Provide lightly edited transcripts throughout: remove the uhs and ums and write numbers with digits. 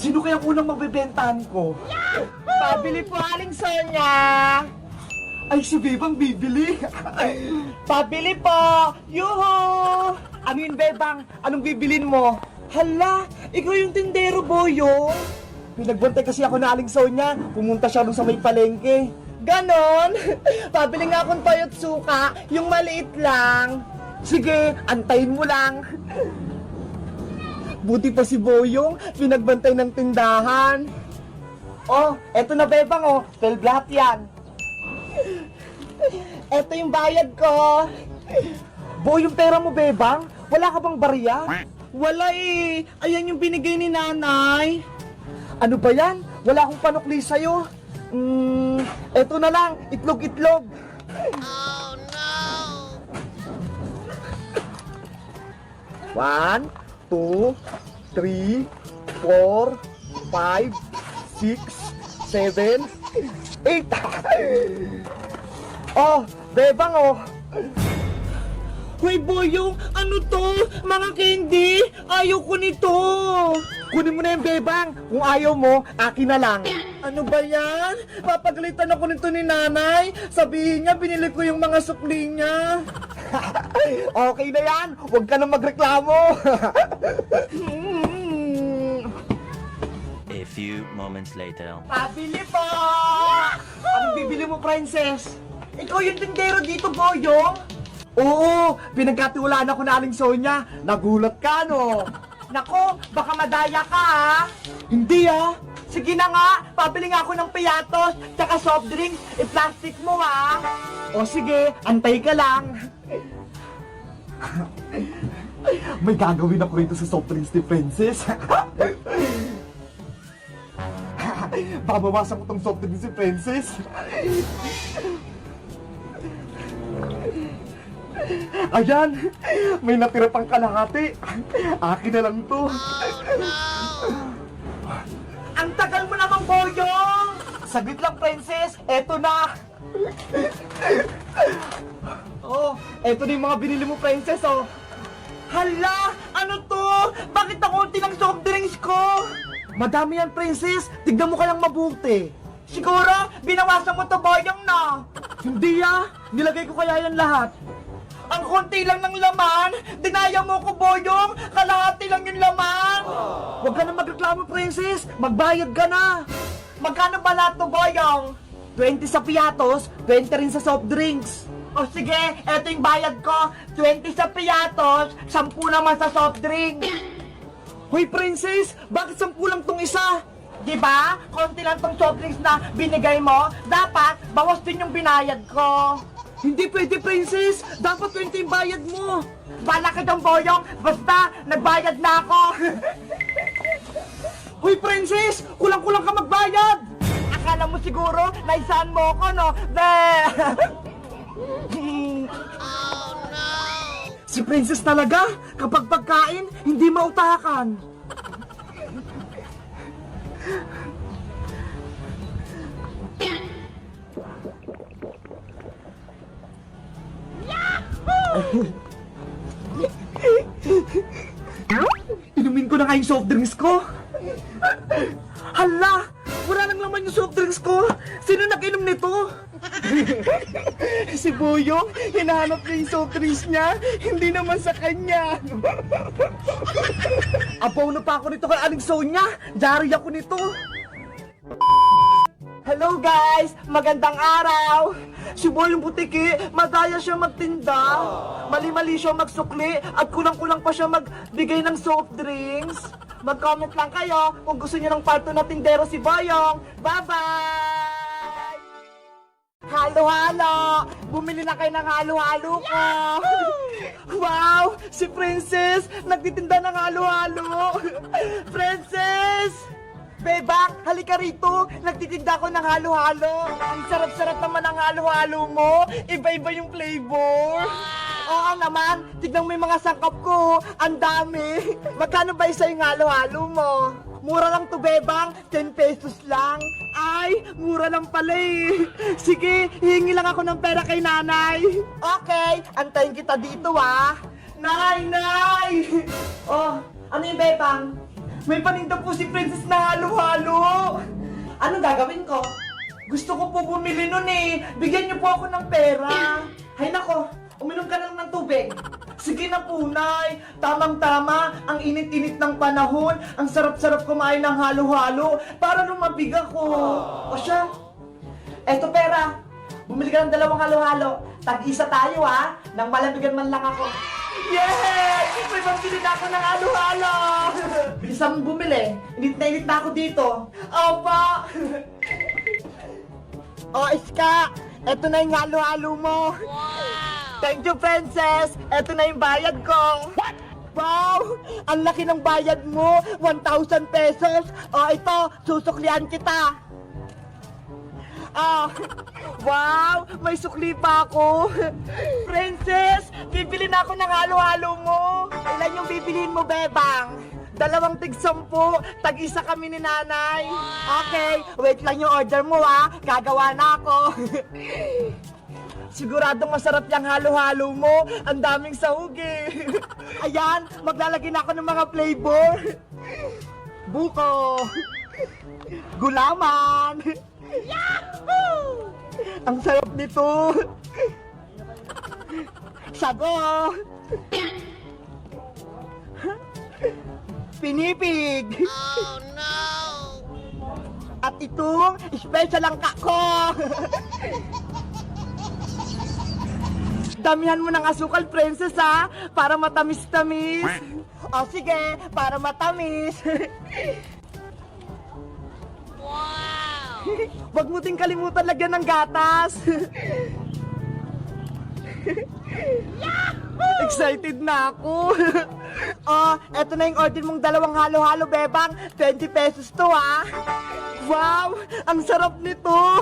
Sino kayang unang magbebentahan ko? Pabili po, Aling Sonia. Ay, si Bebang bibili. Pabili po. Yuhu! Ano yun, Bebang? Anong bibilin mo? Hala, ikaw yung tindero, Boyong. Pinagbantay kasi ako na Aling Sonia. Pumunta siya doon sa may palengke. Ganon? Pabili nga akong toyot suka, yung maliit lang. Sige, antayin mo lang. Buti pa si Boyong, pinagbantay ng tindahan. Oh, eto na, Bebang, oh. 12 lahat yan. Eto yung bayad ko. Boy, yung pera mo, Bebang? Wala ka bang barya? Wala eh. Ayan yung binigay ni nanay. Ano ba yan? Wala akong panukli sa'yo. Eto na lang, itlog-itlog. Oh no! 1, 2, 3, 4, 5, 6, 7, 8. Oh, Bebang, oh. Hoy Boyong, ano to? Mga candy? Ayaw ko nito. Kunin mo na yung Bebang. Kung ayaw mo, akin na lang. Ano ba yan? Papagalitan ako nito ni nanay. Sabihin niya, binili ko yung mga sukli niya. Okay na yan. Huwag ka na magreklamo. A few moments later. Pabili po! Anong bibili mo, Princess? Ikaw yung tindero dito, Boyong? Oo, pinagkatiwalaan ako na Aling Sonia. Nagulat ka, no? Nako, baka madaya ka ha? Hindi, ah. Sige na nga, pabili nga ako ng piyatos, tsaka soft drink, i-plastic mo ha? O sige, antay ka lang. May gagawin ako rito sa soft drinks ni Princess. Baka bawasan ko tong soft drinks ni Princess. Ayan, may natira pang kalahati. Akin na lang to. Ang tagal mo namang, Boyong! Saglit lang, Princess. Eto na. Oh, eto na yung mga binili mo, Princess, oh. Hala, ano to? Bakit ang unti ng soft drinks ko? Madami yan, Princess. Tignan mo kayang mabuti. Siguro, binawasan mo to, Boyong, na. Hindi, ah. Nilagay ko kaya yan lahat. Ang konti lang ng laman, dinaya mo ko, Boyong, kalahati lang yung laman. Huwag ka na magreklamo, Princess. Magbayad ka na. Magkano ba lahat to, Boyong? 20 sa piyatos, 20 rin sa soft drinks. O sige, eto yung bayad ko, 20 sa piyatos, 10 naman sa soft drink. Hoy, Princess, bakit 10 lang tong isa? Diba? Konti lang tong soft drinks na binigay mo, dapat bawas din yung binayad ko. Hindi pwede, Princess. Dapat 20 yung bayad mo. Bala ka dyan, Boyong, basta nagbayad na ako. Hoy, Princess, kulang-kulang ka magbayad. Akala mo siguro, naisaan mo ako, no? Be! Si Princess talaga, kapag pagkain, hindi mautakan. Inumin ko na nga yung soft drinks ko. Hala! Wala nang laman yung soft drinks ko. Sino nag-inom nito? Si Boyong, hinahanap niya yung soft drinks niya, hindi naman sa kanya. Apaw na pa ako nito kay Aling Sonia. Diary ako nito. Hello guys! Magandang araw! Si Boyong Butiki, madaya siya magtinda. Mali-mali siya magsukli at kulang-kulang pa siya magbigay ng soft drinks. Mag-comment lang kayo kung gusto niyo ng part 2 na tindero si Boyong. Bye-bye! Halo-halo! Bumili na kayo ng halo-halo ko! Wow! Si Princess! Nagtitinda ng halo-halo! Princess! Bebang, halika rito. Nagtitinda ko ng halo-halo. Ang sarap-sarap naman ang halo-halo mo. Iba-iba yung flavor. Oo naman, tignan mo yung mga sangkap ko. Ang dami. Magkano ba isa yung halo-halo mo? Mura lang to, Bebang. 10 pesos lang. Ay, mura lang pala eh. Sige, hihingi lang ako ng pera kay nanay. Okay, antayin kita dito ah. Nay! Oh, ano yung Bebang? May paninda po si Princess na halo-halo. Anong gagawin ko? Gusto ko po bumili nun eh. Bigyan niyo po ako ng pera. Hay nako, uminom ka lang ng tubig. Sige na po, Nay. Tamang-tama, ang init-init ng panahon. Ang sarap-sarap kumain ng halo-halo para lumabig ako. O siya, eto pera. Bumili ka ng 2 halo-halo. Tag-isa tayo ha, nang malabigan man lang ako. Yes! May pambili na ako ng halo-halo! Bilisan mo bumili. Init na ako dito. Opo! O, Iska! Eto na yung halo-halo mo. Thank you, Princess! Eto na yung bayad ko. What? Wow! Ang laki ng bayad mo! 1,000 pesos! O, ito! Susuklian kita! Ah! Wow! May sukli pa ako! Princess! Bibili na ako ng halo-halo mo! Ilan yung bibiliin mo, Bebang? 2 tig-10, tag-isa kami ni Nanay. Okay, wait lang yung order mo ha. Gagawa na ako. Siguradong masarap yung halo-halo mo. Ang daming sahog eh. Ayan, maglalagay na ako ng mga flavor. Buko. Gulaman. Yahoo! Ang sarap nito. Sago. Pinipig. Oh no! At itong special ang kako. Damihan mo ng asukal, Princess, ha? Para matamis-tamis. O, sige, para matamis. Wow! Huwag mo din kalimutan lagyan ng gatas. Excited na ako. Oh, eto na yung order mong 2 halo-halo, Bebang. 20 pesos to, ha? Wow, ang sarap nito.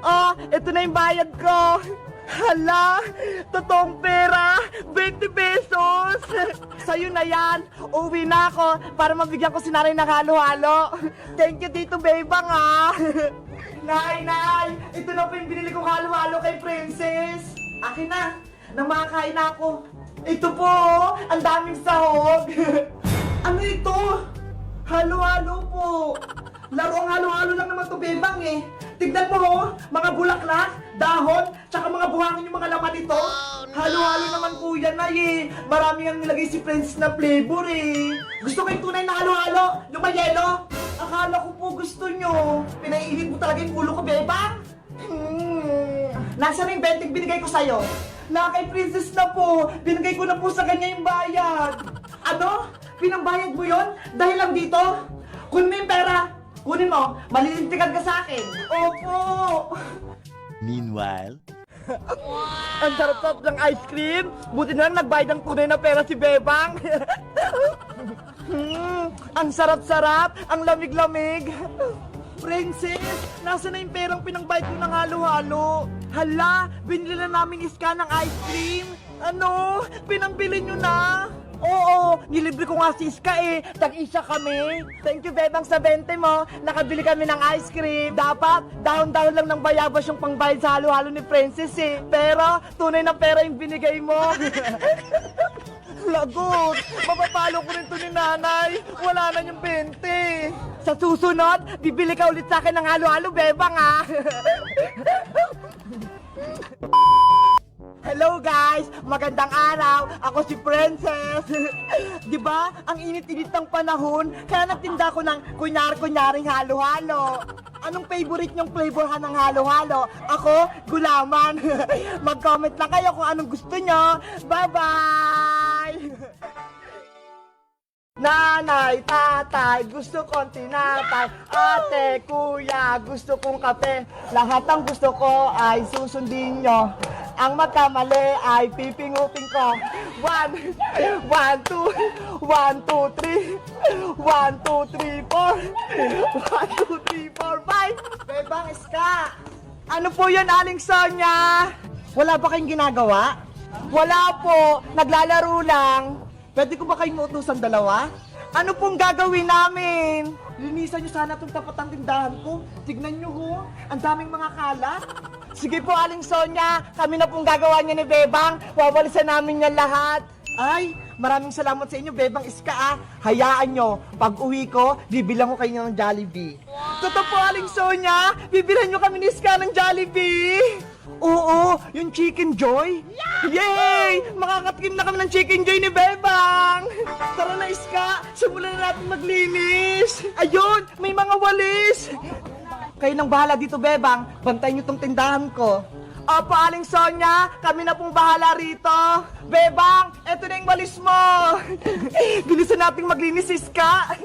Oh, eto na yung bayad ko. Hala, totoong pera, 20 pesos. Sa'yo na yan, uwi na ako para mabigyan ko si Nanay ng halo-halo. Thank you dito, Bebang, ha. Nay, ito na po yung binili kong halo-halo kay Princess. Akin na, nang makakain na ako. Ito po, ang daming sahog. Ano ito? Halo-halo po. Laro ang halo-halo lang naman to, Bebang eh. Tignan mo ho, mga bulaklak, dahon, tsaka mga buhangin yung mga laman nito. Halo-halo naman po yan ay eh. Maraming ang nilagay si Princess na flavor eh. Gusto ko yung tunay na halo-halo, yung may yelo. Akala ko po gusto nyo. Pinaiinit mo talaga yung ulo ko, Bebang. Nasaan na yung 20 binigay ko sa'yo? Na kay Princess na po. Binigay ko na po sa kanya yung bayad. Ano? Pinambayad mo yon? Dahil lang dito? Kunin mo yung pera. Kunin mo. Malilintikan ka sa akin. Opo. Meanwhile, Ang sarap-sarap ng ice cream. Buti na lang nagbayad ng tunay na pera si Bebang. Ang sarap-sarap. Ang lamig-lamig. Princess, nasa na yung perang pinangbayad ko ng halo-halo? Hala, binili na namin Iska ng ice cream. Ano? Pinambili nyo na? Oo, nilibre ko nga si Iska eh. Tag-isa kami. Thank you, Bebang, sa 20 mo. Nakabili kami ng ice cream. Dapat, dahon-dahon lang ng bayabas yung pangbayad sa halo-halo ni Princess eh. Pero, tunay na pera yung binigay mo. Lagot! Mapapalo ko rin to ni Nanay. Wala na yung 20. Sa susunod, bibili ka ulit sa akin ng halo-halo, Bebang, ha? Hello guys! Magandang araw! Ako si Princess! Di ba? Ang init-init ng panahon, kaya nagtinda ko ng kunyari-kunyaring halo-halo. Anong favorite niyong flavorhan ng halo-halo? Ako, gulaman. Mag-comment lang kayo kung anong gusto niyo. Bye-bye! Nanay, tatay, gusto kong tinapay. Ate, kuya, gusto kong kape. Lahat ng gusto ko ay susundin nyo. Ang magkamali ay pipingutin ko. 1, 2, 1, 2, 3. 1, 2, 3, 4. 1, 2, 3, 4, 5. Bebang Iska. Ano po yun, Aling Sonia? Wala ba kayong ginagawa? Wala po. Naglalaro lang. Pwede ko ba kayong utusan 2? Ano pong gagawin namin? Linisan nyo sana itong tapat ng tindahan ko. Tignan nyo ho, ang daming mga kalat. Sige po, Aling Sonia, kami na pong gagawa niya ni Bebang. Wawalisan namin yan lahat. Ay, Maraming salamat sa inyo, Bebang Iska. Hayaan nyo, pag uwi ko, bibilang ko kayo ng Jollibee. Totoo po, Aling Sonia, bibilan nyo kami ni Iska ng Jollibee. Oo, yung Chicken Joy. Yay! Makakatikim na kami ng Chicken Joy ni Bebang. Tara na, Iska, simulan na natin maglinis. Ayun, may mga walis. Kayo nang bahala dito, Bebang. Bantayan nyo tong tindahan ko. Opo, Aling Sonia, kami na pong bahala rito. Bebang, eto na yung walis mo. Bilisan nating maglinis, Iska.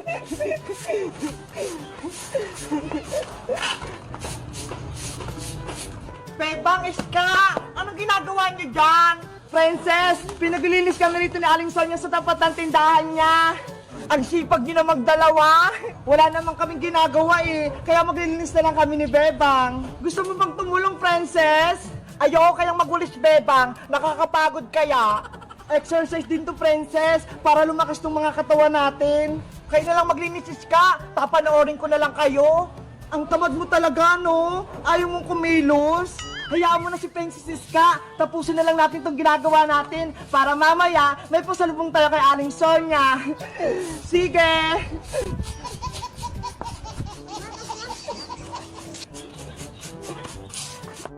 Bebang, Iska, anong ginagawa niyo dyan? Princess, pinaglilinis kami rito ni Aling Sonia sa tapat ng tindahan niya. Ang sipag niyo na magdalawa. Wala naman kaming ginagawa eh. Kaya maglilinis na lang kami ni Bebang. Gusto mo bang tumulong, Princess? Ayoko kayang magwalis, Bebang. Nakakapagod kaya. Exercise din to, Princess, para lumakas tong mga katawan natin. Kayo na lang maglinis, Iska. Papanoorin ko na lang kayo. Ang tamad mo talaga, no? Ayaw mong kumilos. Hayaan mo na si Princess Iska. Tapusin na lang natin tong ginagawa natin para mamaya may pasalubong tayo kay Aling Sonia. Sige!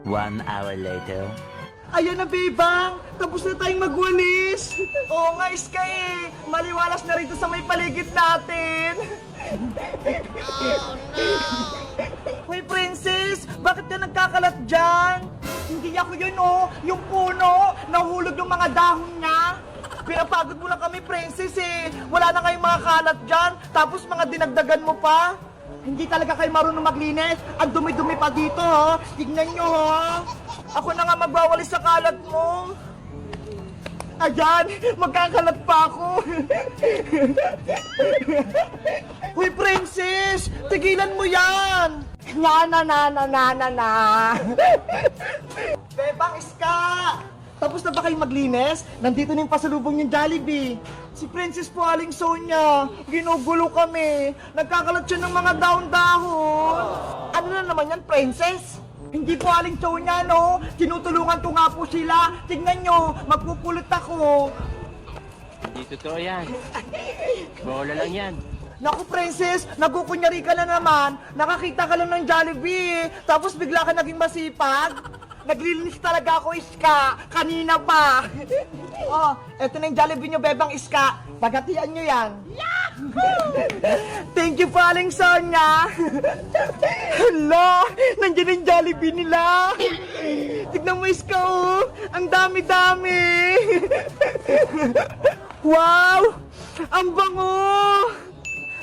1 hour later. Ayan na, Bebang! Tapos na tayong magwalis! Oo nga, Iska eh! Maliwalas na rito sa may paligid natin! Oh no! Hoy, Princess! Bakit ka nagkakalat dyan? Hindi ako yun, oh! Yung puno! Nahulog yung mga dahon niya! Pinapagod mo lang kami, Princess eh! Wala na kayong mga kalat dyan! Tapos mga dinagdagan mo pa! Hindi talaga kayo marunong maglinis! Ang dumi-dumi pa dito, ha! Tignan nyo, ha! Ako na nga magwawalis sa kalat mo! Ayan! Magkakalat pa ako! Uy, Princess! Tigilan mo yan! Na! Bebang Iska! Tapos na ba kayo maglinis? Nandito na yung pasalubong yung Jollibee. Si Princess po, Aling Sonia. Ginugulo kami. Nagkakalat siya ng mga dahon-dahon. Ano na naman yan, Princess? Hindi po, Aling Sonia, no? Tinutulungan ko nga po sila. Tignan nyo, magpupulot ako. Hindi totoo yan. Bola lang yan. Naku, Princess, nagkukunyari ka na naman. Nakakita ka lang ng Jollibee, tapos bigla ka naging masipag. Naglilinis talaga ako, Iska. Kanina pa. Oh, eto na yung Jollibee nyo, Bebang Iska. Pagatian nyo yan. Thank you, Aling Sonia. Hala, nandiyan yung Jollibee nila. Tignan mo, Iska, oh. Ang dami-dami. Wow, ang bango.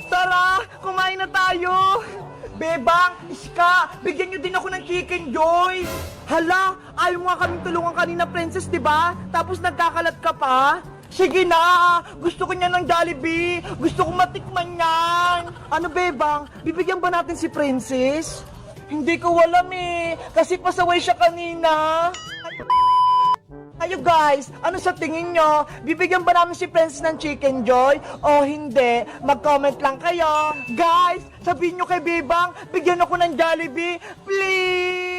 Tara, kumain na tayo! Bebang, Iska, bigyan nyo din ako ng Chicken Joy! Hala, ayaw nga kaming tulungan kanina, Princess, di ba? Tapos nagkakalat ka pa? Sige na! Gusto ko niya ng Jollibee! Gusto ko matikman yan! Ano, Bebang? Bibigyan ba natin si Princess? Hindi ko alam eh, kasi pasaway siya kanina. Kayo guys, ano sa tingin nyo? Bibigyan ba namin si Princess ng Chicken Joy? O hindi? Mag-comment lang kayo. Guys, sabihin nyo kay Bebang, bigyan ako ng Jollibee, please!